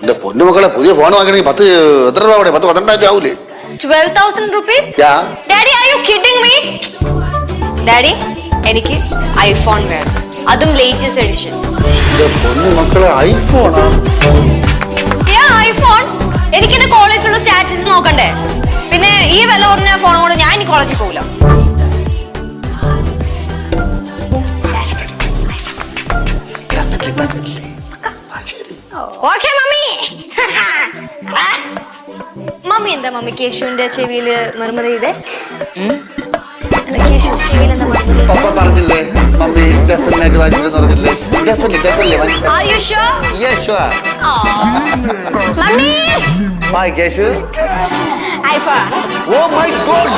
എന്റെ പൊന്നുമക്കളെ പുതിയ ഫോൺ വാങ്ങണമെങ്കിൽ എത്ര രൂപ അവിടെ 12,000 ആവൂലേ? 12,000 rupees? Yeah. Daddy, are you kidding me? Daddy, എനിക്ക് ഐഫോൺ വേണം, അതും ലേറ്റസ്റ്റ് എഡിഷൻ. എന്റെ പൊന്നുമക്കളെ ഐഫോണാ? ഐഫോൺ. എനിക്ക് എന്റെ കോളേജിലുള്ള സ്റ്റാറ്റസ് നോക്കണ്ടേ? പിന്നെ ഈ വില പറഞ്ഞ ഫോൺ കൊണ്ട് ഞാൻ ഇനി കോളേജിൽ പോകില്ല. Okay mummy. മമ്മി എന്താ മമ്മി കേശുവിന്റെ ചെവിയില് മറുമറി ചെയ്തേ? കേശു ചെവിയിൽ എന്താ മറുമറി? പപ്പ പറഞ്ഞില്ലേ മമ്മി ഡെഫിനറ്റ് വാങ്ങിച്ചില്ലെന്ന് പറഞ്ഞില്ലേ? Definite. Are you sure? Yes, sure. Mummy. Bye, Keshu. iPhone. Oh my God.